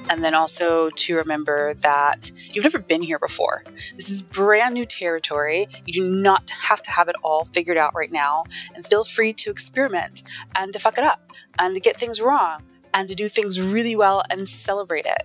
And then also to remember that you've never been here before. This is brand new territory. You do not have to have it all figured out right now. And feel free to experiment and to fuck it up and to get things wrong and to do things really well and celebrate it.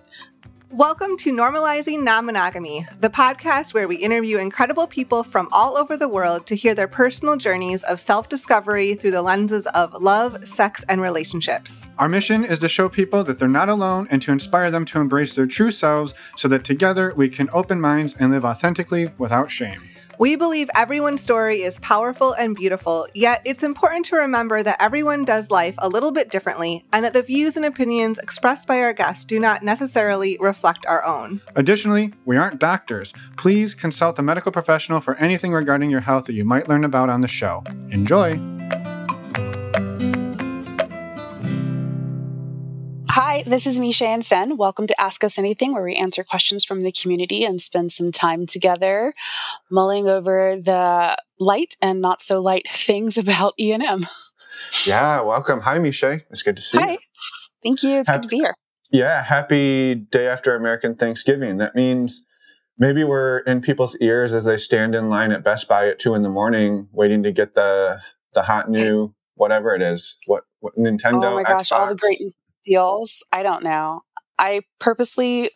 Welcome to Normalizing Non-Monogamy, the podcast where we interview incredible people from all over the world to hear their personal journeys of self-discovery through the lenses of love, sex, and relationships. Our mission is to show people that they're not alone and to inspire them to embrace their true selves so that together we can open minds and live authentically without shame. We believe everyone's story is powerful and beautiful, yet it's important to remember that everyone does life a little bit differently and that the views and opinions expressed by our guests do not necessarily reflect our own. Additionally, we aren't doctors. Please consult a medical professional for anything regarding your health that you might learn about on the show. Enjoy! Hi, this is Meshai and Fin. Welcome to Ask Us Anything, where we answer questions from the community and spend some time together mulling over the light and not so light things about E&M. Yeah, welcome. Hi, Meshai. It's good to see you. Hi. Thank you. It's good to be here. Yeah, happy day after American Thanksgiving. That means maybe we're in people's ears as they stand in line at Best Buy at 2 a.m. waiting to get the hot new whatever it is. What Nintendo? Oh my gosh, Xbox? all the great deals. I don't know. I purposely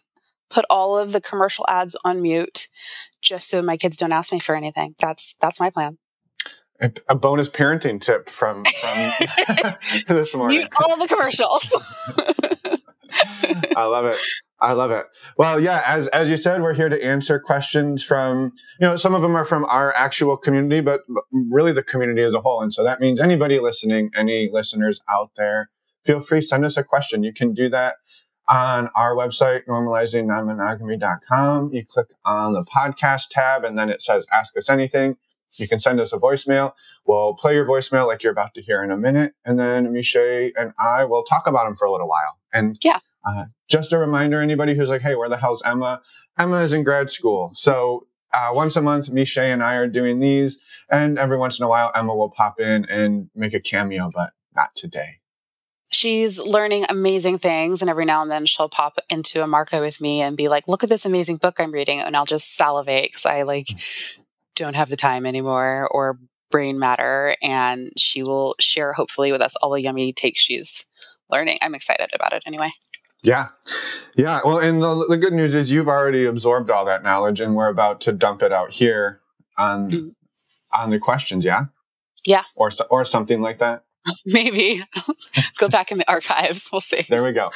put all of the commercial ads on mute just so my kids don't ask me for anything. That's my plan. A bonus parenting tip from this morning. Mute all the commercials. I love it. Well, yeah, as you said, we're here to answer questions from, some of them are from our actual community, but really the community as a whole. And so that means anybody listening, any listeners out there, feel free, send us a question. You can do that on our website, normalizingnonmonogamy.com. You click on the podcast tab, and then it says Ask Us Anything. You can send us a voicemail. We'll play your voicemail like you're about to hear in a minute, and then Meshai and I will talk about them for a little while. And just a reminder, anybody who's like, hey, where the hell's Emma? Emma is in grad school. So once a month, Meshai and I are doing these, and every once in a while, Emma will pop in and make a cameo, but not today. She's learning amazing things, and every now and then she'll pop into a Marco with me and be like, look at this amazing book I'm reading, and I'll just salivate because I don't have the time anymore or brain matter, and she will share hopefully with us all the yummy takes she's learning. I'm excited about it anyway. Yeah. Well, and the good news is you've already absorbed all that knowledge, and we're about to dump it out here on the questions. Yeah. Or something like that. Maybe. Go back in the archives. We'll see. There we go.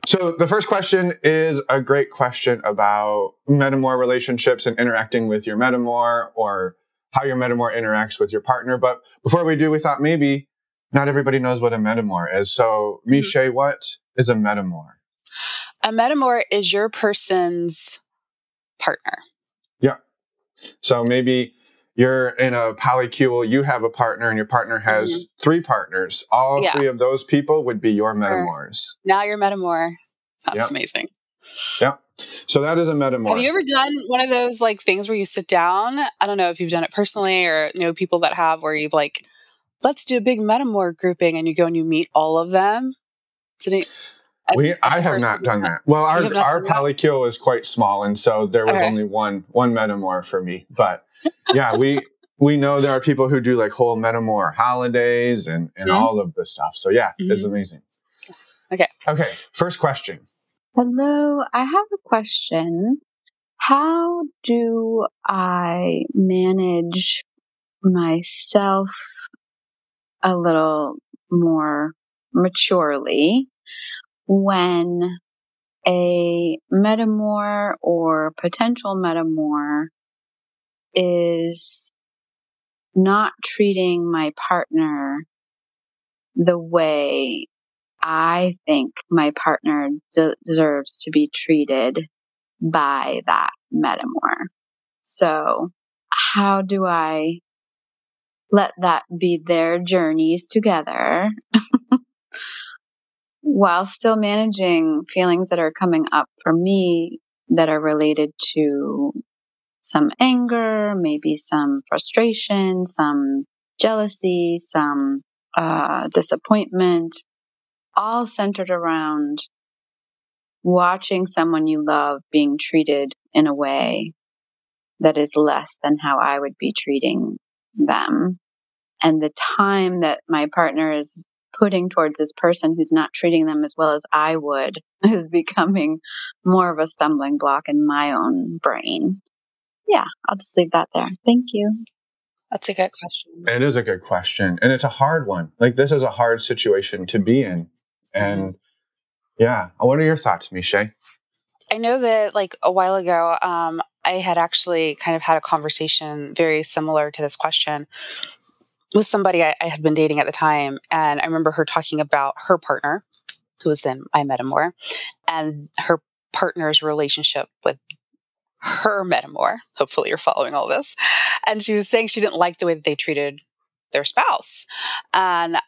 So the first question is a great question about metamour relationships and interacting with your metamour, or how your metamour interacts with your partner. But before we do, we thought maybe not everybody knows what a metamour is. So Meshai, what is a metamour? A metamour is your person's partner. Yeah. So maybe you're in a polycule, you have a partner, and your partner has 3 partners. All 3 of those people would be your metamours. Now you're metamour. That's amazing. Yeah. So that is a metamour. Have you ever done one of those things where you sit down? I don't know if you've done it personally or know people that have, where you've let's do a big metamour grouping, and you go and you meet all of them. I have not done that. Well, our polycule is quite small, and so there was only one metamour for me. But yeah, we know there are people who do whole metamour holidays and all of this stuff. So yeah, it's amazing. Okay. First question. Hello, I have a question. How do I manage myself a little more maturely when a metamour or potential metamour is not treating my partner the way I think my partner deserves to be treated by that metamour? So how do I let that be their journeys together while still managing feelings that are coming up for me that are related to some anger, maybe some frustration, some jealousy, some disappointment, all centered around watching someone you love being treated in a way that is less than how I would be treating them. And the time that my partner is putting towards this person who's not treating them as well as I would is becoming more of a stumbling block in my own brain. Yeah, I'll just leave that there. Thank you. That's a good question. It is a good question. And it's a hard one. Like, this is a hard situation to be in. And yeah, what are your thoughts, Meshai? I know that like a while ago, I had actually kind of had a conversation very similar to this question with somebody I had been dating at the time. And I remember her talking about her partner, who was then my metamour, and her partner's relationship with her metamour. Hopefully you're following all this. And she was saying she didn't like the way that they treated their spouse. And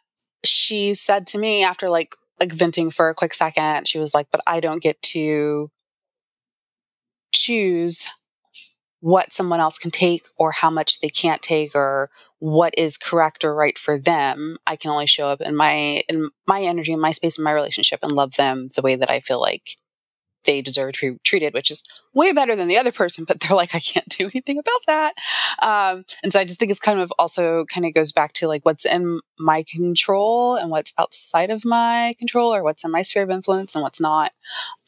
she said to me after like venting for a quick second, she was like, but I don't get to choose what someone else can take or how much they can't take or what is correct or right for them. I can only show up in my energy, in my space, in my relationship, and love them the way that I feel like they deserve to be treated, which is way better than the other person, but they're like, I can't do anything about that. And so I just think it's kind of also kind of goes back to like what's in my control and what's outside of my control, or what's in my sphere of influence and what's not,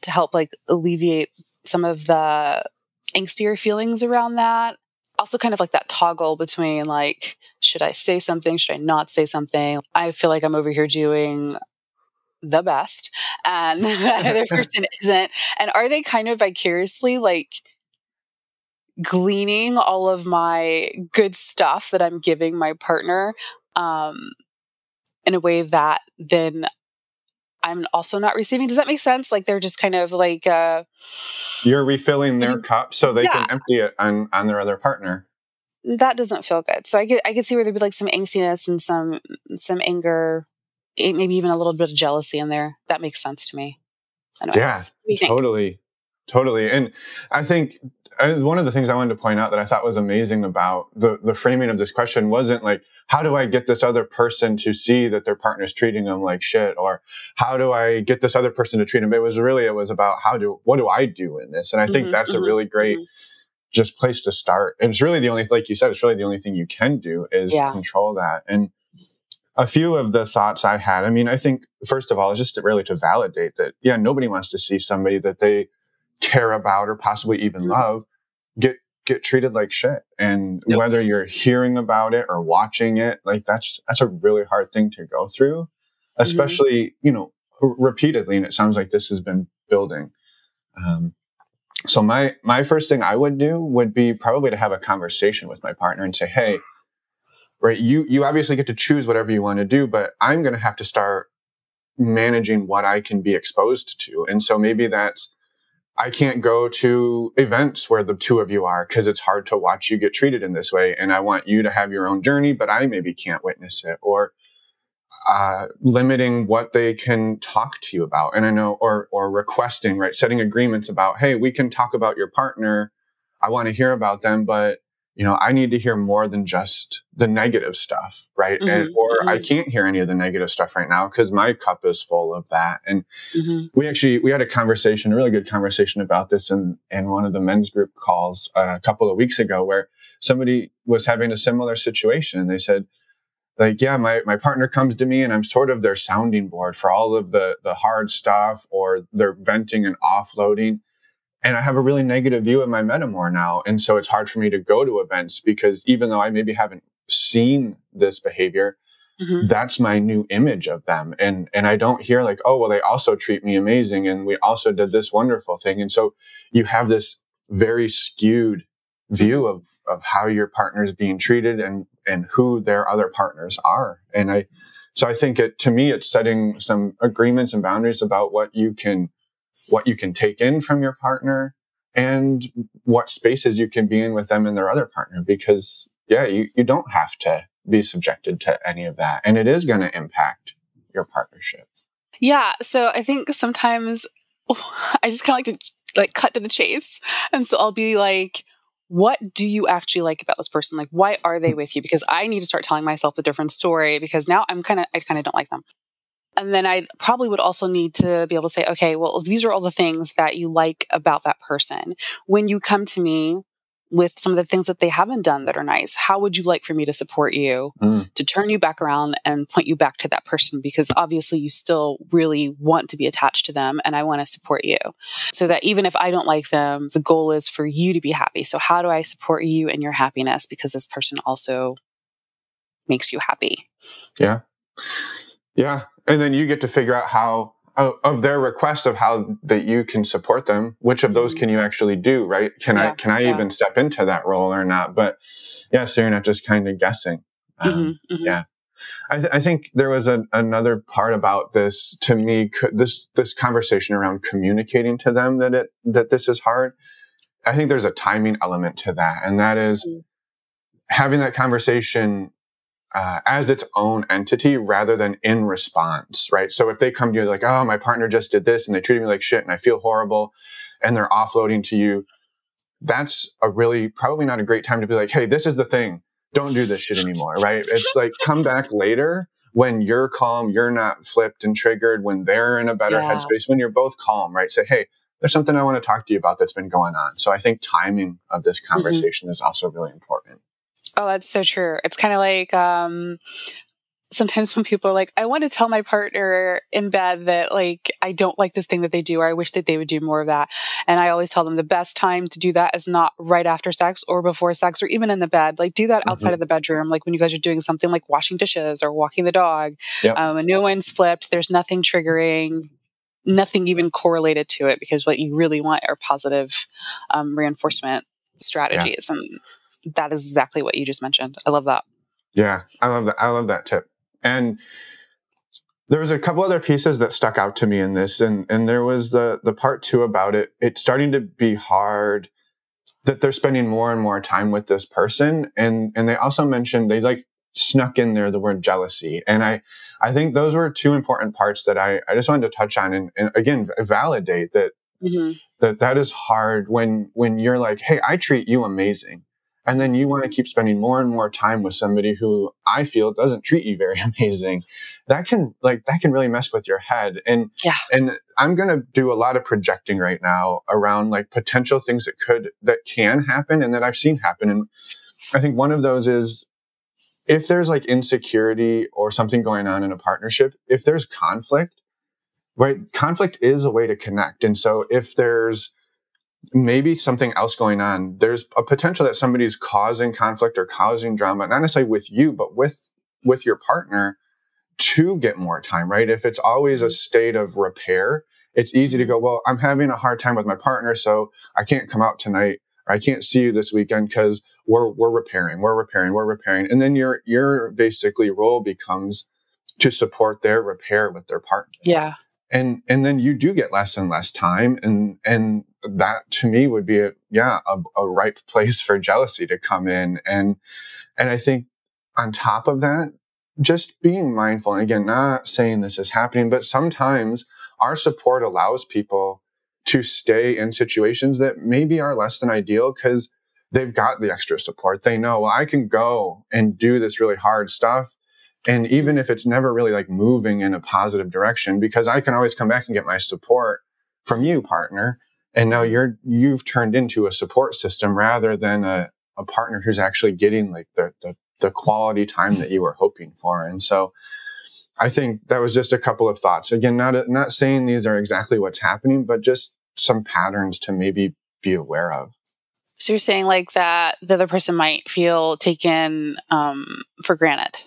to help like alleviate some of the angstier feelings around that. Also kind of like that toggle between like, should I say something? Should I not say something? I feel like I'm over here doing the best and the other person isn't. And are they kind of vicariously like gleaning all of my good stuff that I'm giving my partner in a way that then I'm also not receiving? Does that make sense? Like they're just kind of like you're refilling their cup so they can empty it on their other partner. That doesn't feel good. So I could see where there'd be like some angstiness and some anger, maybe even a little bit of jealousy in there. That makes sense to me. Anyway, yeah, totally. And I think one of the things I wanted to point out that I thought was amazing about the framing of this question wasn't like, how do I get this other person to see that their partner's treating them like shit? Or how do I get this other person to treat them? It was about what do I do in this? And I think that's a really great just place to start. And it's really the only, like you said, it's really the only thing you can do is control that. And a few of the thoughts I had, I mean, I think first of all, is just really to validate that, nobody wants to see somebody that they care about or possibly even love get treated like shit. And whether you're hearing about it or watching it, like that's a really hard thing to go through, especially, repeatedly. And it sounds like this has been building. So my first thing I would do would be probably to have a conversation with my partner and say, hey, right, you obviously get to choose whatever you want to do, but I'm going to have to start managing what I can be exposed to. And so maybe that's, I can't go to events where the two of you are because it's hard to watch you get treated in this way. And I want you to have your own journey, but I maybe can't witness it. Or limiting what they can talk to you about. And I know, or requesting, right, setting agreements about, hey, we can talk about your partner. I want to hear about them, but I need to hear more than just the negative stuff, right? Or I can't hear any of the negative stuff right now because my cup is full of that. And we had a conversation, a really good conversation about this in one of the men's group calls a couple of weeks ago, where somebody was having a similar situation. And they said, like, yeah, my partner comes to me and I'm sort of their sounding board for all of the hard stuff, or they're venting and offloading. And I have a really negative view of my metamour now. And so it's hard for me to go to events because even though I maybe haven't seen this behavior, that's my new image of them. And I don't hear like, oh, well, they also treat me amazing. And we also did this wonderful thing. And so you have this very skewed view of how your partner is being treated and who their other partners are. And I think to me, it's setting some agreements and boundaries about what you can take in from your partner and what spaces you can be in with them and their other partner, because you don't have to be subjected to any of that. And it is going to impact your partnership. Yeah. So I think sometimes I just kind of like to like cut to the chase. And so I'll be like, what do you actually like about this person? Like, why are they with you? Because I need to start telling myself a different story because now I kind of don't like them. And then I probably would also need to be able to say, okay, well, these are all the things that you like about that person. When you come to me with some of the things that they haven't done that are nice, how would you like for me to support you, to turn you back around and point you back to that person? Because obviously you still really want to be attached to them, and I want to support you. So that even if I don't like them, the goal is for you to be happy. So how do I support you in your happiness? Because this person also makes you happy. Yeah. Yeah. And then you get to figure out how, of their requests of how that you can support them, which of those can you actually do, right? Can I even step into that role or not? But yeah, so you're not just kind of guessing. Yeah. I think there was another part about this to me, this conversation around communicating to them that this is hard. I think there's a timing element to that. And that is having that conversation as its own entity rather than in response, right? So if they come to you like, oh, my partner just did this and they treated me like shit and I feel horrible, and they're offloading to you, that's a really probably not a great time to be like, hey, this is the thing. Don't do this shit anymore, right? It's like, come back later when you're calm, you're not flipped and triggered, when they're in a better headspace, when you're both calm, right? Say, hey, there's something I want to talk to you about that's been going on. So I think timing of this conversation is also really important. Oh, that's so true. It's kind of like sometimes when people are like, I want to tell my partner in bed that like I don't like this thing that they do, or I wish that they would do more of that. And I always tell them the best time to do that is not right after sex or before sex or even in the bed. Like do that outside of the bedroom, like when you guys are doing something like washing dishes or walking the dog. And no one's flipped. There's nothing triggering, nothing even correlated to it, because what you really want are positive reinforcement strategies. And that is exactly what you just mentioned. I love that. Yeah, I love that. I love that tip. And there was a couple other pieces that stuck out to me in this. And there was the part two about it. It's starting to be hard that they're spending more and more time with this person. And they also mentioned, they like snuck in there the word jealousy. And I think those were two important parts that I just wanted to touch on and again, validate that, that is hard when you're like, hey, I treat you amazing. And then you want to keep spending more and more time with somebody who I feel doesn't treat you very amazing. That can really mess with your head. And I'm going to do a lot of projecting right now around like potential things that can happen and that I've seen happen. And I think one of those is if there's like insecurity or something going on in a partnership, if there's conflict, right? Conflict is a way to connect. And so if there's maybe something else going on, there's a potential that somebody's causing conflict or causing drama, not necessarily with you, but with your partner to get more time, right? If it's always a state of repair, it's easy to go, well, I'm having a hard time with my partner, so I can't come out tonight, or I can't see you this weekend because we're repairing. And then your basically role becomes to support their repair with their partner. Yeah. And then you do get less and less time. And that to me would be a ripe place for jealousy to come in. And I think on top of that, just being mindful, and again, not saying this is happening, but sometimes our support allows people to stay in situations that maybe are less than ideal because they've got the extra support. They know, well, I can go and do this really hard stuff. And even if it's never really like moving in a positive direction, because I can always come back and get my support from you, partner. And now you've turned into a support system rather than a partner who's actually getting like the quality time that you were hoping for. And so I think that was just a couple of thoughts. Again, not saying these are exactly what's happening, but just some patterns to maybe be aware of. So you're saying like that the other person might feel taken for granted.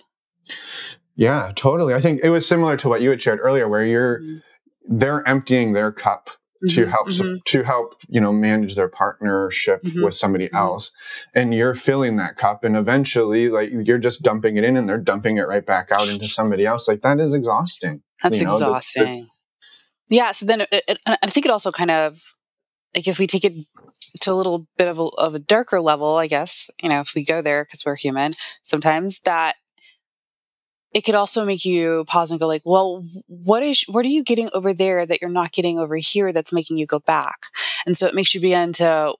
Yeah, totally. I think it was similar to what you had shared earlier, where they're emptying their cup to help manage their partnership with somebody else, and you're filling that cup, and eventually, like you're just dumping it in, and they're dumping it right back out into somebody else. Like that is exhausting. That's exhausting. Yeah. So then, I think it also kind of like if we take it to a little bit of a darker level, I guess if we go there because we're human, sometimes that. It could also make you pause and go like, well, what are you getting over there that you're not getting over here that's making you go back? And so it makes you begin to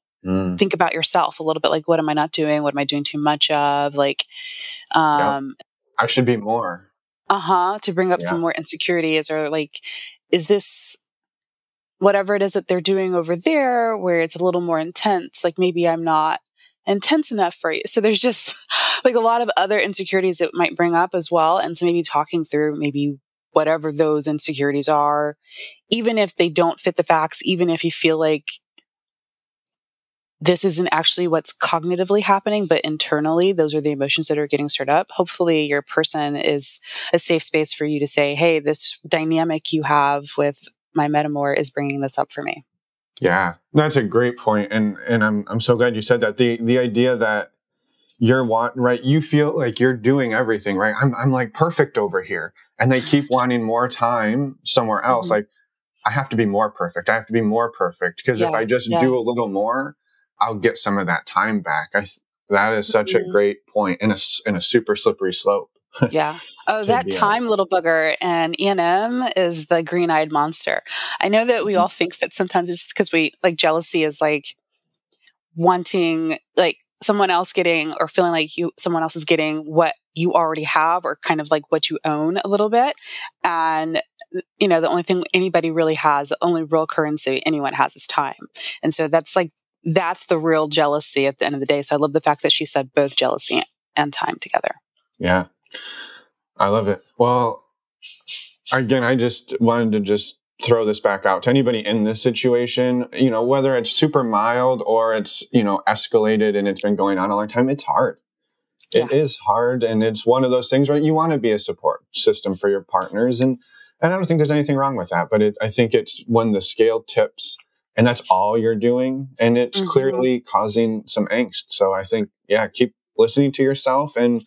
think about yourself a little bit, like, what am I not doing? What am I doing too much of? Like, I should be more. to bring up Yeah. some more insecurities, or like, is this whatever it is that they're doing over there where it's a little more intense, like maybe I'm not intense enough for you. So there's just like a lot of other insecurities that might bring up as well. And so maybe talking through maybe whatever those insecurities are, even if they don't fit the facts, even if you feel like this isn't actually what's cognitively happening, but internally, those are the emotions that are getting stirred up. Hopefully your person is a safe space for you to say, hey, this dynamic you have with my metamour is bringing this up for me. Yeah, that's a great point. And I'm so glad you said that. The idea that right, you feel like you're doing everything, right? I'm like perfect over here. And they keep wanting more time somewhere else. Like, I have to be more perfect. I have to be more perfect. Because if I just do a little more, I'll get some of that time back. That is such a great point, in a super slippery slope. Yeah. Oh, that time little bugger and E&M is the green-eyed monster. I know that we all think that sometimes it's because we like jealousy is like wanting like someone else getting or feeling like someone else is getting what you already have or kind of like what you own a little bit. And the only thing anybody really has, the only real currency anyone has is time. And so that's the real jealousy at the end of the day. So I love the fact that she said both jealousy and time together. Yeah. I love it. Well, again, I just wanted to throw this back out to anybody in this situation, whether it's super mild or it's, escalated and it's been going on a long time. It's hard. Yeah. It is hard. And it's one of those things, right? You want to be a support system for your partners. And I don't think there's anything wrong with that, but I think it's when the scale tips and that's all you're doing and it's clearly causing some angst. So I think, keep listening to yourself and,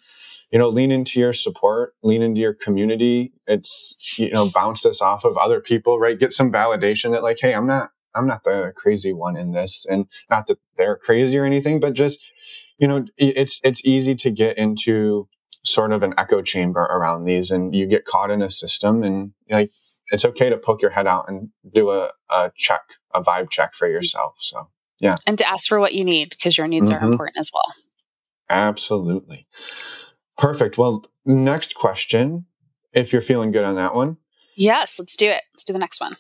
lean into your support, lean into your community. It's, bounce this off of other people, right? Get some validation that like, hey, I'm not the crazy one in this, and not that they're crazy or anything, but just, it's easy to get into sort of an echo chamber around these, and you get caught in a system, and like, it's okay to poke your head out and do a vibe check for yourself. So, yeah. And to ask for what you need, because your needs are important as well. Absolutely. Perfect. Well, next question, if you're feeling good on that one. Yes, let's do it. Let's do the next one.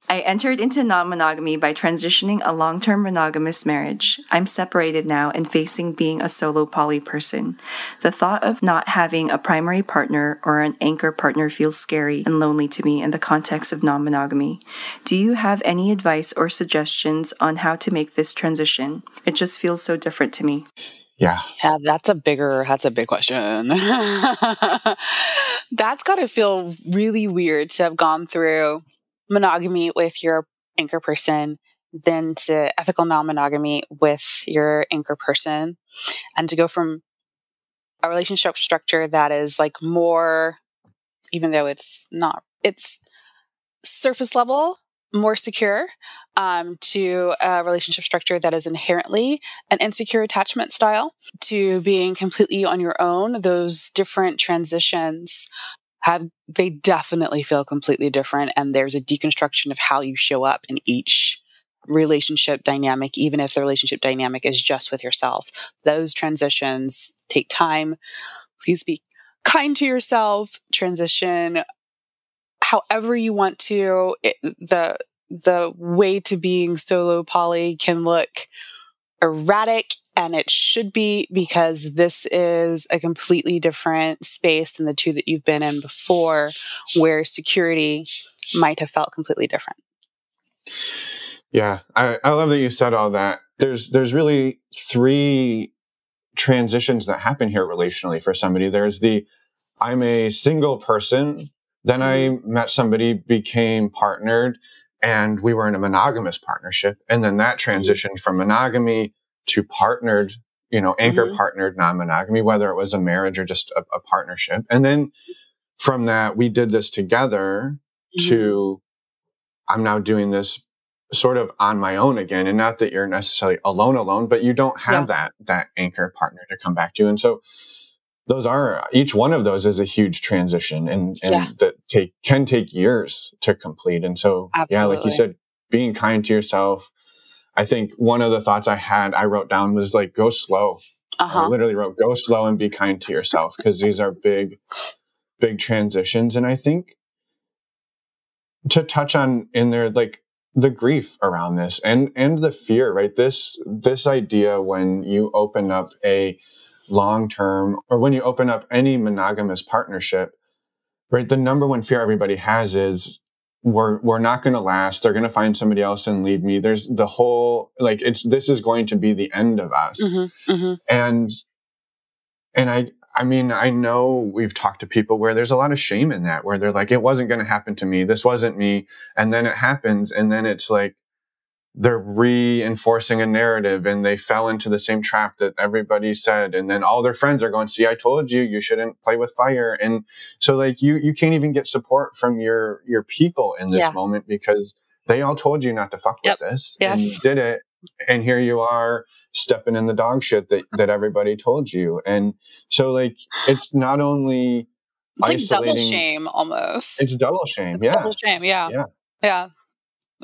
I entered into non-monogamy by transitioning a long-term monogamous marriage. I'm separated now and facing being a solo poly person. The thought of not having a primary partner or an anchor partner feels scary and lonely to me in the context of non-monogamy. Do you have any advice or suggestions on how to make this transition? It just feels so different to me. Yeah, that's a big question. That's got to feel really weird to have gone through monogamy with your anchor person, then to ethical non-monogamy with your anchor person, and to go from a relationship structure that is like more, even though it's surface level, more secure, to a relationship structure that is inherently an insecure attachment style, to being completely on your own. Those different transitions they definitely feel completely different. And there's a deconstruction of how you show up in each relationship dynamic, even if the relationship dynamic is just with yourself. Those transitions take time. Please be kind to yourself. Transition however you want to. The way to being solo poly can look erratic, and it should be, because this is a completely different space than the two that you've been in before, where security might have felt completely different. Yeah, I love that you said all that. There's really three transitions that happen here relationally for somebody. There's I'm a single person, then I met somebody, became partnered, and we were in a monogamous partnership. And then that transitioned from monogamy to partnered, anchor partnered non-monogamy, whether it was a marriage or just a partnership. And then from that, we did this together to, I'm now doing this sort of on my own again. And not that you're necessarily alone, but you don't have that anchor partner to come back to. And so each one of those is a huge transition, and that can take years to complete. And so, like you said, being kind to yourself. I think one of the thoughts I wrote down was like, go slow. I literally wrote, go slow and be kind to yourself, because these are big big transitions. And I think to touch on in there, like the grief around this and the fear, right? This idea when you open up a long-term, or when you open up any monogamous partnership, right? The number one fear everybody has is we're not going to last. They're going to find somebody else and leave me. There's the whole, like, this is going to be the end of us. Mm-hmm, mm-hmm. And I mean, I know we've talked to people where there's a lot of shame in that, where they're like, it wasn't going to happen to me. This wasn't me. And then it happens. And then it's like, they're reinforcing a narrative and they fell into the same trap that everybody said. And then all their friends are going, see, I told you, you shouldn't play with fire. And so like you can't even get support from your people in this moment because they all told you not to fuck with this. Yes. And you did it. And here you are stepping in the dog shit that everybody told you. And so like, it's not only it's like double shame almost. It's double shame. It's double shame. Yeah. Yeah.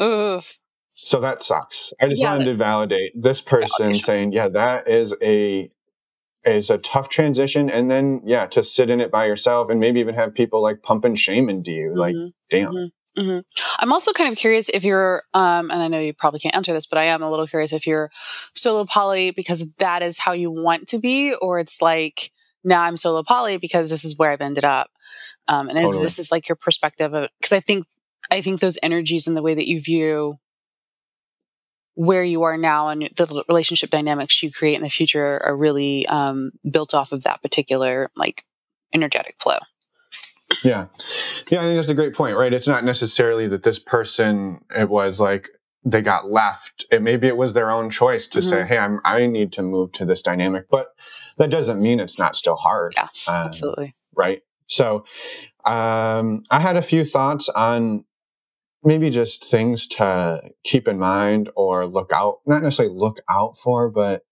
Oof. So that sucks. I just wanted to validate this person saying, that is a tough transition. And then, to sit in it by yourself and maybe even have people like pumping shame into you. Like, damn. Mm-hmm. Mm-hmm. I'm also kind of curious if you're, and I know you probably can't answer this, but I am a little curious if you're solo poly because that is how you want to be, or it's like, now I'm solo poly because this is where I've ended up. And this is like your perspective of, because I think those energies and the way that you view where you are now and the relationship dynamics you create in the future are really built off of that particular like energetic flow. Yeah. Yeah, I think that's a great point, right? It's not necessarily that this person, it was like they got left. Maybe it was their own choice to say, hey, I need to move to this dynamic. But that doesn't mean it's not still hard. Yeah, absolutely. Right. So I had a few thoughts on maybe just things to keep in mind or look out, not necessarily look out for, but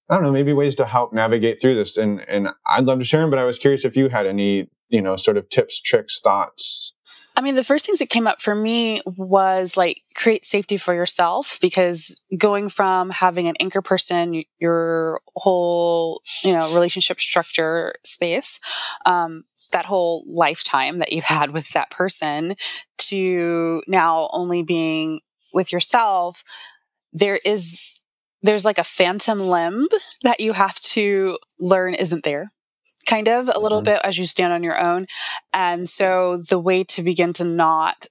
I don't know, maybe ways to help navigate through this. And I'd love to share them, but I was curious if you had any, sort of tips, tricks, thoughts. I mean, the first things that came up for me was like create safety for yourself, because going from having an anchor person, your whole, relationship structure space, that whole lifetime that you had with that person to now only being with yourself, there's like a phantom limb that you have to learn isn't there, kind of a little bit as you stand on your own. And so the way to begin to not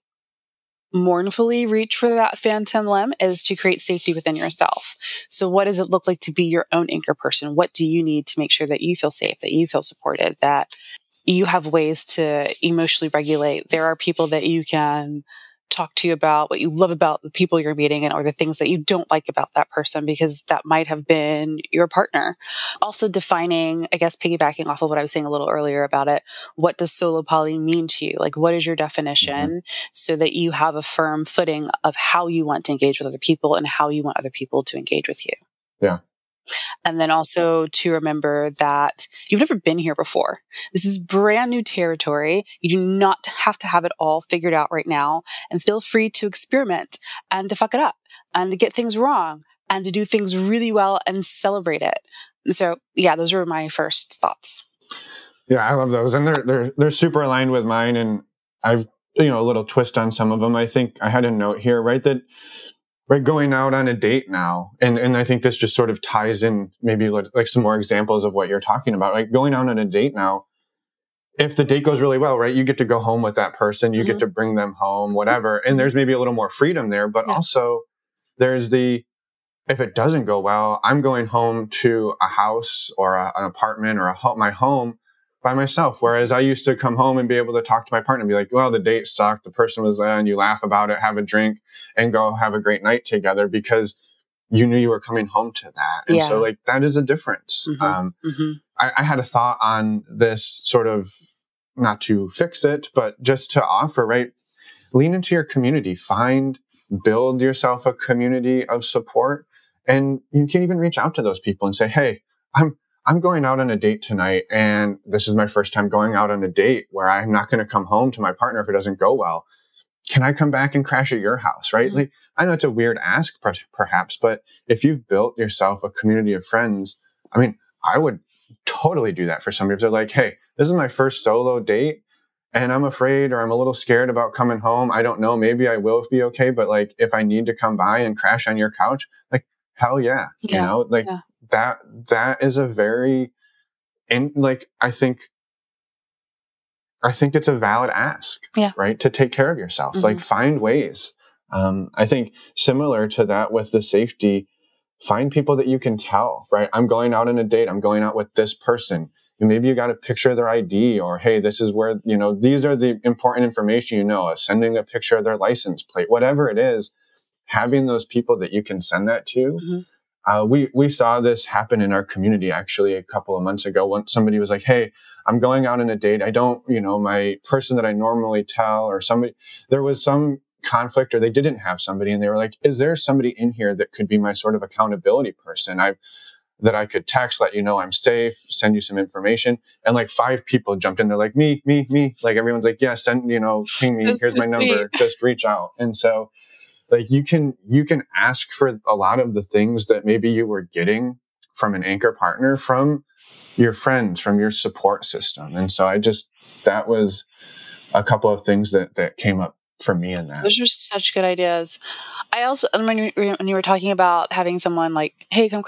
mournfully reach for that phantom limb is to create safety within yourself. So what does it look like to be your own anchor person? What do you need to make sure that you feel safe, that you feel supported, that you have ways to emotionally regulate? There are people that you can talk to you about what you love about the people you're meeting and or the things that you don't like about that person, because that might have been your partner. Also defining, I guess, piggybacking off of what I was saying a little earlier about it, what does solo poly mean to you? Like, what is your definition so that you have a firm footing of how you want to engage with other people and how you want other people to engage with you. Yeah. And then also to remember that you've never been here before. This is brand new territory. You do not have to have it all figured out right now, and feel free to experiment and to fuck it up and to get things wrong and to do things really well and celebrate it. So yeah, those were my first thoughts. Yeah, I love those. And they're super aligned with mine. And I've, a little twist on some of them. I think I had a note here, right? That going out on a date now. And I think this just sort of ties in maybe like some more examples of what you're talking about. Like going out on a date now, if the date goes really well, right, you get to go home with that person, you get to bring them home, whatever. And there's maybe a little more freedom there, but also there's if it doesn't go well, I'm going home to a house or an apartment or my home by myself. Whereas I used to come home and be able to talk to my partner and be like, well, the date sucked. The person was there, and you laugh about it, have a drink and go have a great night together because you knew you were coming home to that. And so like, that is a difference. I had a thought on this, sort of not to fix it, but just to offer, right? Lean into your community, build yourself a community of support. And you can even reach out to those people and say, hey, I'm going out on a date tonight, and this is my first time going out on a date where I'm not going to come home to my partner if it doesn't go well. Can I come back and crash at your house, right? Like, I know it's a weird ask perhaps, but if you've built yourself a community of friends, I mean, I would totally do that for somebody. If they're like, hey, this is my first solo date and I'm afraid or I'm a little scared about coming home. I don't know. Maybe I will be okay. But like, if I need to come by and crash on your couch, like, hell yeah. You know, like that is a very, and like, I think it's a valid ask, right? To take care of yourself, like find ways. I think similar to that with the safety, find people that you can tell, right? I'm going out on a date. I'm going out with this person. And maybe you got a picture of their ID or, hey, this is where, you know, these are the important information, you know, sending a picture of their license plate, whatever it is, having those people that you can send that to. We saw this happen in our community actually a couple of months ago when somebody was like, hey, I'm going out on a date. I don't, you know, my person that I normally tell or somebody, there was some conflict or they didn't have somebody and they were like, is there somebody in here that could be my sort of accountability person that I could text, let you know I'm safe, send you some information. And like 5 people jumped in. They're like, me. Like everyone's like, yeah, send, you know, ping me. Here's my number. Just reach out. And so like you can ask for a lot of the things that maybe you were getting from an anchor partner, from your friends, from your support system. And so that was a couple of things that came up for me in that. Those are such good ideas. I also, when you were talking about having someone like, hey, can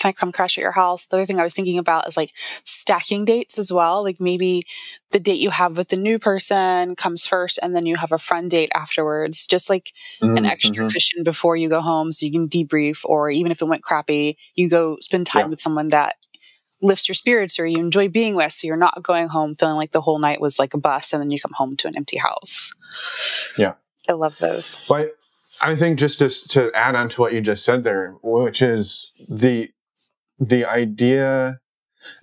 I come crash at your house? The other thing I was thinking about is like stacking dates as well. Like maybe the date you have with the new person comes first and then you have a friend date afterwards, just like an extra cushion before you go home so you can debrief, or even if it went crappy, you go spend time with someone that lifts your spirits or you enjoy being with, so you're not going home feeling like the whole night was like a bust and then you come home to an empty house. Yeah. I love those. But I think just to add on to what you just said there, which is the idea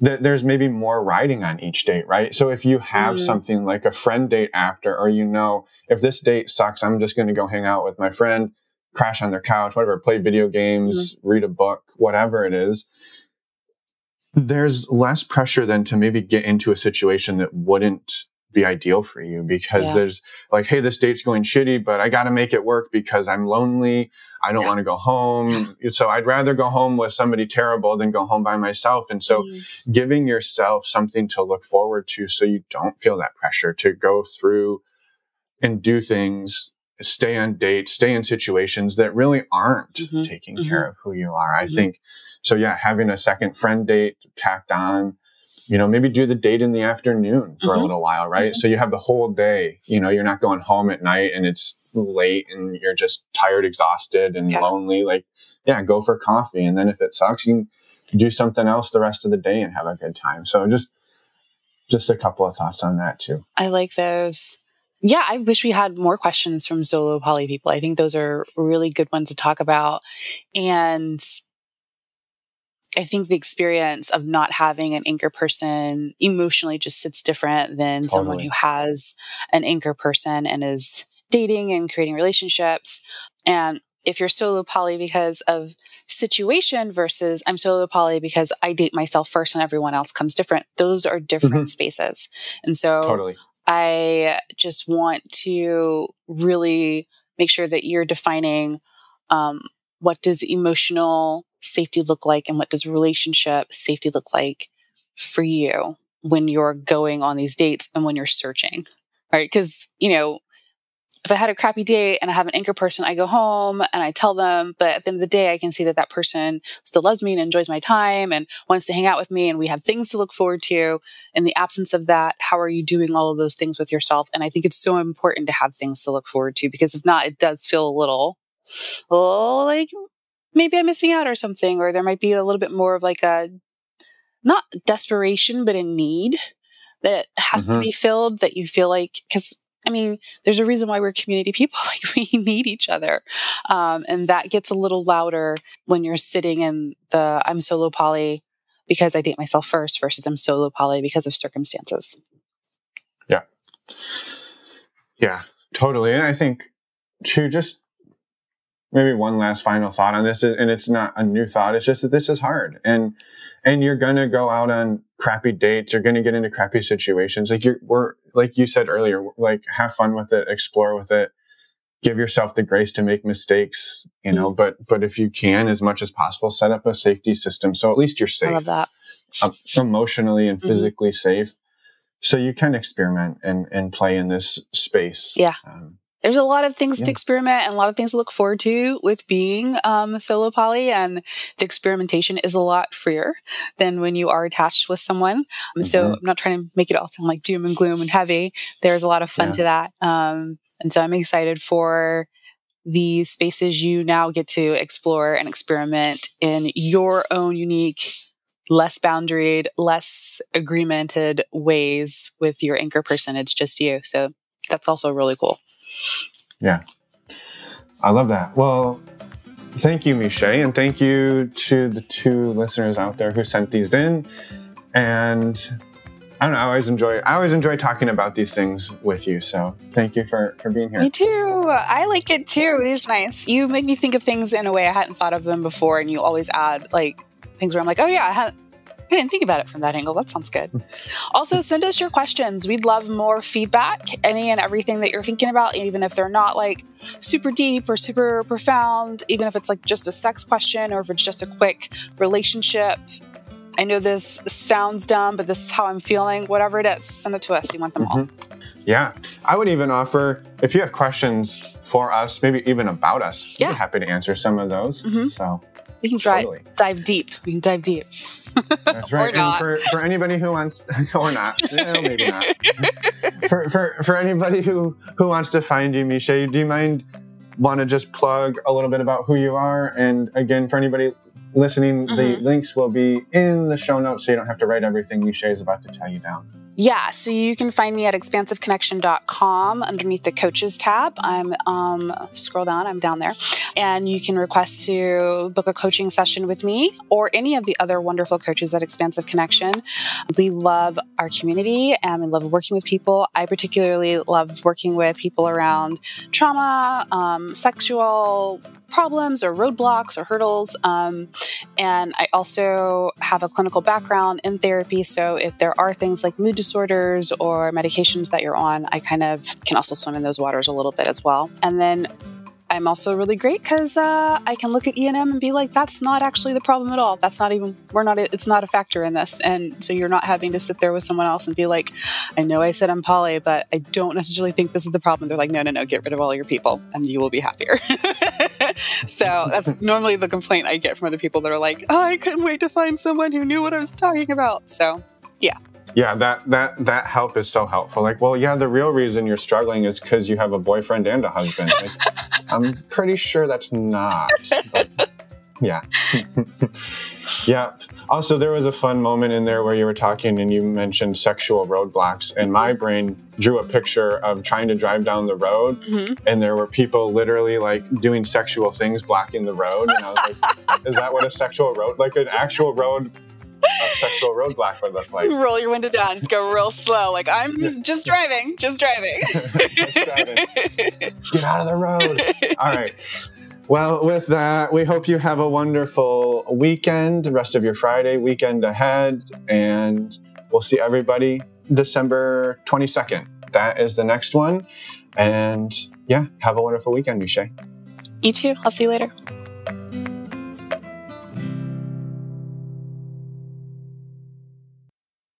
that there's maybe more riding on each date, right? So if you have something like a friend date after, or, you know, if this date sucks, I'm just going to go hang out with my friend, crash on their couch, whatever, play video games, read a book, whatever it is. There's less pressure than to maybe get into a situation that wouldn't be ideal for you, because there's like, hey, this date's going shitty, but I got to make it work because I'm lonely. I don't want to go home. So I'd rather go home with somebody terrible than go home by myself. And so giving yourself something to look forward to so you don't feel that pressure to go through and do things, stay on dates, stay in situations that really aren't taking care of who you are. I think, so yeah, having a second friend date tacked on, you know, maybe do the date in the afternoon for a little while, right? So you have the whole day, you know, you're not going home at night and it's late and you're just tired, exhausted and lonely. Like, yeah, go for coffee. And then if it sucks, you can do something else the rest of the day and have a good time. So just a couple of thoughts on that too. I like those. Yeah, I wish we had more questions from solo poly people. I think those are really good ones to talk about. And I think the experience of not having an anchor person emotionally just sits different than someone who has an anchor person and is dating and creating relationships. And if you're solo poly because of situation versus I'm solo poly because I date myself first and everyone else comes different, those are different spaces. And so I just want to really make sure that you're defining what does emotional safety look like and what does relationship safety look like for you when you're going on these dates and when you're searching, right? Because, you know, if I had a crappy date and I have an anchor person, I go home and I tell them, but at the end of the day, I can see that that person still loves me and enjoys my time and wants to hang out with me and we have things to look forward to. In the absence of that, how are you doing all of those things with yourself? And I think it's so important to have things to look forward to, because if not, it does feel a little like maybe I'm missing out or something, or there might be a little bit more of like a, not desperation, but a need that has to be filled, that you feel like, because I mean, there's a reason why we're community people. Like we need each other. And that gets a little louder when you're sitting in the I'm solo poly because I date myself first versus I'm solo poly because of circumstances. Yeah. Yeah, totally. And I think to just maybe one last final thought on this is, and it's not a new thought, it's just that this is hard. And you're going to go out on crappy dates. You're going to get into crappy situations. Like you said earlier, like have fun with it, explore with it, give yourself the grace to make mistakes, you know, but if you can, as much as possible, set up a safety system. So at least you're safe. I love that. Emotionally and physically safe. so you can experiment and play in this space. Yeah. There's a lot of things to experiment and a lot of things to look forward to with being solo poly, and the experimentation is a lot freer than when you are attached with someone. So I'm not trying to make it all sound like doom and gloom and heavy. There's a lot of fun to that. And so I'm excited for the spaces you now get to explore and experiment in your own unique, less boundaried, less agreemented ways with your anchor person. It's just you. So that's also really cool. Yeah. I love that. Well, thank you, Meshai, and thank you to the 2 listeners out there who sent these in. And I don't know, I always enjoy talking about these things with you. So thank you for being here. Me too. I like it too. It's nice. You make me think of things in a way I hadn't thought of them before, and you always add like things where I'm like, oh yeah, I didn't think about it from that angle. That sounds good. Also, send us your questions. We'd love more feedback, any and everything that you're thinking about, even if they're not like super deep or super profound, even if it's like just a sex question or if it's just a quick relationship. I know this sounds dumb, but this is how I'm feeling. Whatever it is, send it to us. We want them all. Yeah. I would even offer, if you have questions for us, maybe even about us, we'd be happy to answer some of those. So we can dive deep. We can dive deep. That's right. Or not. And for anybody who wants, or not, maybe not. For anybody who wants to find you, Meshai, do you want to just plug a little bit about who you are? And again, for anybody listening, the links will be in the show notes, so you don't have to write everything Meshai is about to tell you down. Yeah, so you can find me at expansiveconnection.com underneath the coaches tab. I'm scroll down, I'm down there. And you can request to book a coaching session with me or any of the other wonderful coaches at Expansive Connection. We love our community and we love working with people. I particularly love working with people around trauma, sexual problems or roadblocks or hurdles. And I also have a clinical background in therapy. So if there are things like mood disorders or medications that you're on, I kind of can also swim in those waters a little bit as well. And then I'm also really great because I can look at E&M and be like, that's not actually the problem at all. That's not even, it's not a factor in this. And so you're not having to sit there with someone else and be like, I know I said I'm poly, but I don't necessarily think this is the problem. They're like, no, get rid of all your people and you will be happier. So that's normally the complaint I get from other people that are like, oh, I couldn't wait to find someone who knew what I was talking about. So yeah. Yeah, that help is so helpful. Like, well, yeah, the real reason you're struggling is because you have a boyfriend and a husband. Like, I'm pretty sure that's not. But, yeah. Yeah. Also, there was a fun moment in there where you were talking and you mentioned sexual roadblocks, and my brain drew a picture of trying to drive down the road, and there were people literally like doing sexual things blocking the road, and I was like, is that what a sexual road, like an actual road, a sexual roadblock would look like? Roll your window down, just go real slow, like I'm just driving. Just driving. Get out of the road. All right. Well, with that, we hope you have a wonderful weekend, the rest of your Friday weekend ahead, and we'll see everybody December 22nd. That is the next one. And yeah, have a wonderful weekend, Meshai. You too. I'll see you later.